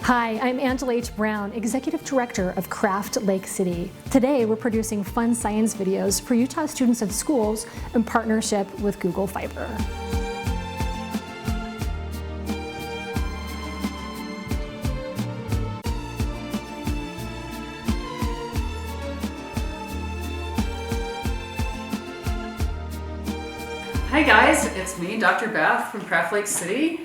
Hi, I'm Angela H. Brown, Executive Director of Craft Lake City. Today, we're producing fun science videos for Utah students at schools in partnership with Google Fiber. Hi guys, it's me, Dr. Beth from Craft Lake City.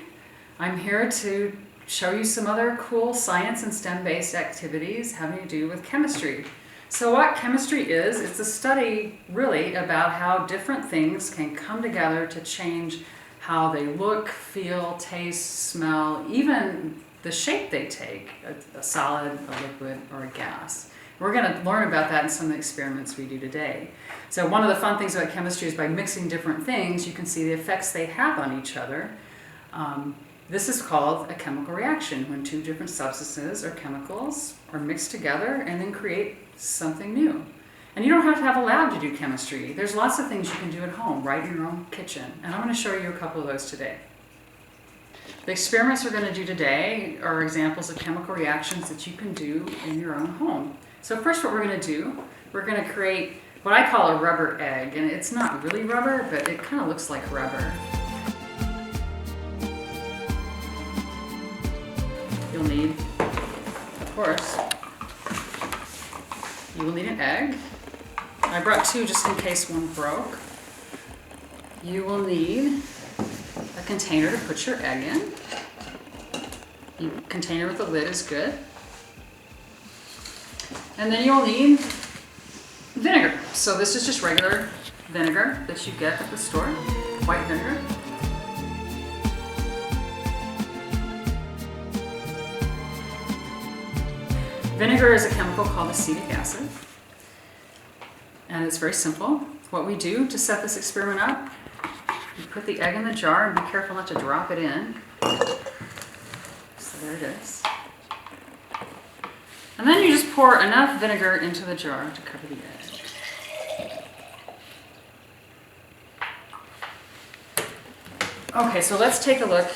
I'm here to show you some other cool science and STEM-based activities having to do with chemistry. So what chemistry is, it's a study really about how different things can come together to change how they look, feel, taste, smell, even the shape they take, a solid, a liquid, or a gas. We're going to learn about that in some of the experiments we do today. So one of the fun things about chemistry is by mixing different things, you can see the effects they have on each other. This is called a chemical reaction, when two different substances or chemicals are mixed together and then create something new. And you don't have to have a lab to do chemistry. There's lots of things you can do at home, right in your own kitchen. And I'm going to show you a couple of those today. The experiments we're going to do today are examples of chemical reactions that you can do in your own home. So first what we're going to do, we're going to create what I call a rubber egg. And it's not really rubber, but it kind of looks like rubber. You'll need, of course, you will need an egg. I brought two just in case one broke. You will need a container to put your egg in. A container with a lid is good. And then you'll need vinegar. So this is just regular vinegar that you get at the store, white vinegar. Vinegar is a chemical called acetic acid, and it's very simple. What we do to set this experiment up, you put the egg in the jar and be careful not to drop it in. So there it is. And then you just pour enough vinegar into the jar to cover the egg. Okay, so let's take a look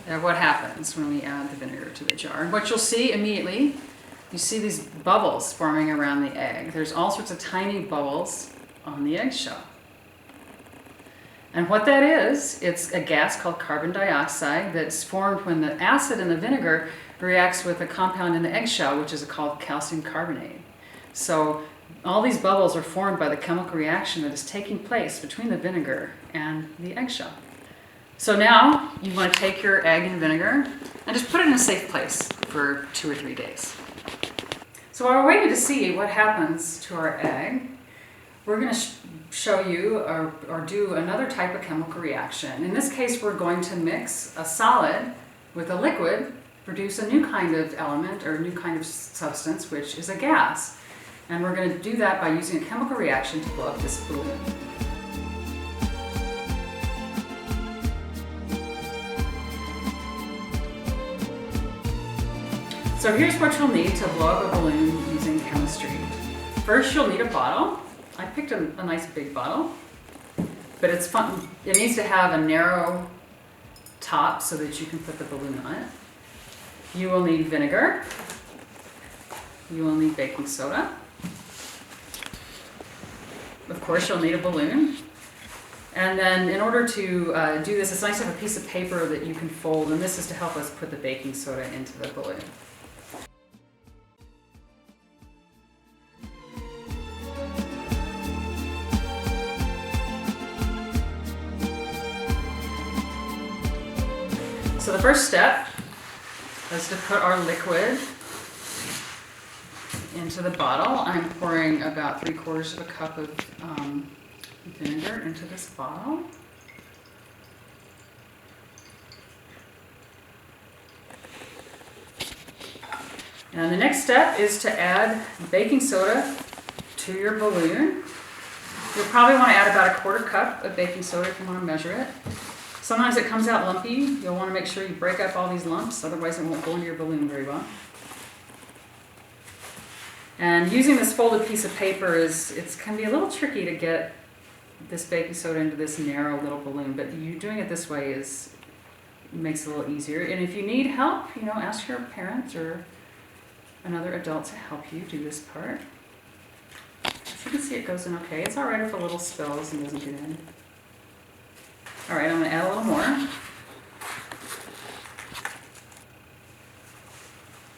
at what happens when we add the vinegar to the jar. And what you'll see immediately, you see these bubbles forming around the egg. There's all sorts of tiny bubbles on the eggshell. And what that is, it's a gas called carbon dioxide that's formed when the acid in the vinegar reacts with a compound in the eggshell, which is called calcium carbonate. So all these bubbles are formed by the chemical reaction that is taking place between the vinegar and the eggshell. So now you want to take your egg and vinegar and just put it in a safe place for 2 or 3 days. So while we're waiting to see what happens to our egg, we're going to show you or do another type of chemical reaction. In this case, we're going to mix a solid with a liquid, produce a new kind of element or a new kind of substance, which is a gas. And we're going to do that by using a chemical reaction to blow up this balloon. So here's what you'll need to blow up a balloon using chemistry. First, you'll need a bottle. I picked a nice big bottle, but it's fun. It needs to have a narrow top so that you can put the balloon on it. You will need vinegar. You will need baking soda. Of course, you'll need a balloon. And then in order to do this, it's nice to have a piece of paper that you can fold, and this is to help us put the baking soda into the balloon. So the first step is to put our liquid into the bottle. I'm pouring about 3/4 of a cup of vinegar into this bottle. And the next step is to add baking soda to your balloon. You'll probably want to add about 1/4 cup of baking soda if you want to measure it. Sometimes it comes out lumpy. You'll want to make sure you break up all these lumps, otherwise it won't go into your balloon very well. And using this folded piece of paper can be a little tricky to get this baking soda into this narrow little balloon, but you doing it this way is makes it a little easier. And if you need help, ask your parents or another adult to help you do this part. As you can see, it goes in okay. It's all right if a little spills and doesn't get in. All right, I'm going to add a little more.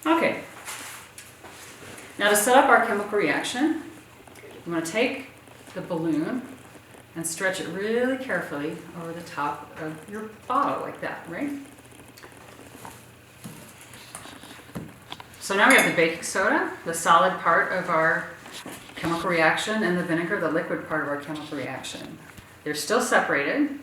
Okay. Now to set up our chemical reaction, I'm going to take the balloon and stretch it really carefully over the top of your bottle like that, right? So now we have the baking soda, the solid part of our chemical reaction, and the vinegar, the liquid part of our chemical reaction. They're still separated.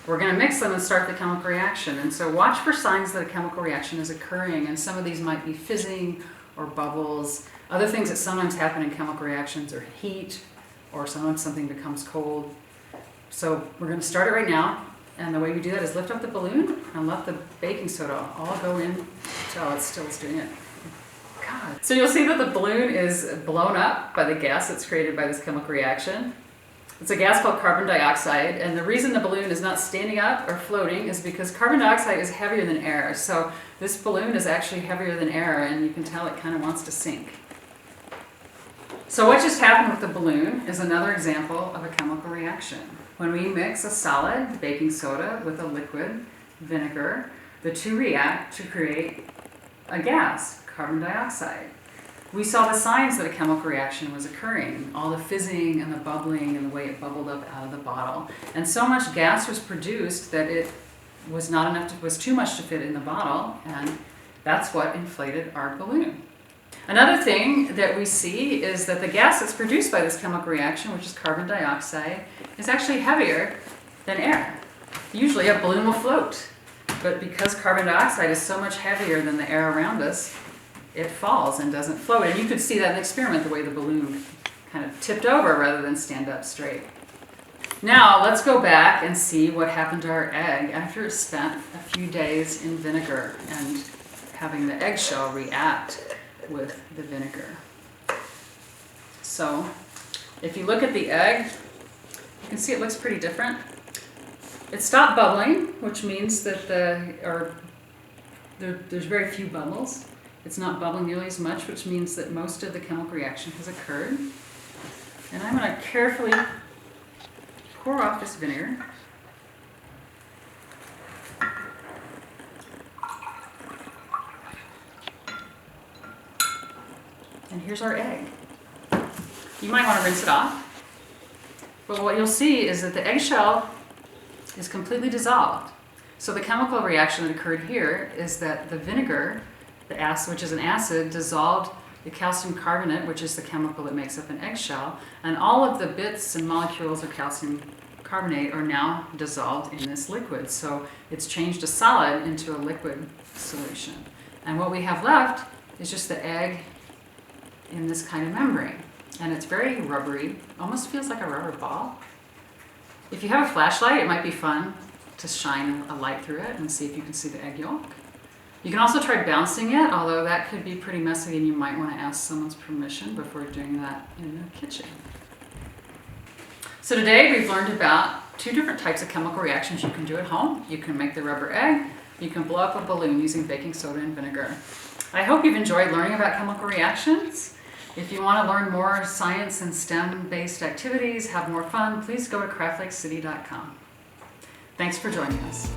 We're going to mix them and start the chemical reaction. And so watch for signs that a chemical reaction is occurring. And some of these might be fizzing or bubbles. Other things that sometimes happen in chemical reactions are heat, or sometimes something becomes cold. So we're going to start it right now. And the way we do that is lift up the balloon and let the baking soda all go in until it still is doing it. God. So you'll see that the balloon is blown up by the gas that's created by this chemical reaction. It's a gas called carbon dioxide, and the reason the balloon is not standing up or floating is because carbon dioxide is heavier than air. So this balloon is actually heavier than air, and you can tell it kind of wants to sink. So what just happened with the balloon is another example of a chemical reaction. When we mix a solid, baking soda, with a liquid, vinegar, the two react to create a gas, carbon dioxide. We saw the signs that a chemical reaction was occurring, all the fizzing and the bubbling and the way it bubbled up out of the bottle. And so much gas was produced that it was not enough, was too much to fit in the bottle, and that's what inflated our balloon. Another thing that we see is that the gas that's produced by this chemical reaction, which is carbon dioxide, is actually heavier than air. Usually a balloon will float, but because carbon dioxide is so much heavier than the air around us, it falls and doesn't float. And you could see that in the experiment, the way the balloon kind of tipped over rather than stand up straight. Now let's go back and see what happened to our egg after it spent a few days in vinegar and having the eggshell react with the vinegar. So if you look at the egg, you can see it looks pretty different. It stopped bubbling, which means that there's very few bubbles. It's not bubbling nearly as much, which means that most of the chemical reaction has occurred. And I'm going to carefully pour off this vinegar. And here's our egg. You might want to rinse it off. But what you'll see is that the eggshell is completely dissolved. So the chemical reaction that occurred here is that the vinegar, the acid, which is an acid, dissolved the calcium carbonate, which is the chemical that makes up an eggshell, and all of the bits and molecules of calcium carbonate are now dissolved in this liquid. So it's changed a solid into a liquid solution. And what we have left is just the egg in this kind of membrane. And it's very rubbery, almost feels like a rubber ball. If you have a flashlight, it might be fun to shine a light through it and see if you can see the egg yolk. You can also try bouncing it, although that could be pretty messy and you might want to ask someone's permission before doing that in the kitchen. So today we've learned about two different types of chemical reactions you can do at home. You can make the rubber egg, you can blow up a balloon using baking soda and vinegar. I hope you've enjoyed learning about chemical reactions. If you want to learn more science and STEM-based activities, have more fun, please go to craftlakecity.com. Thanks for joining us.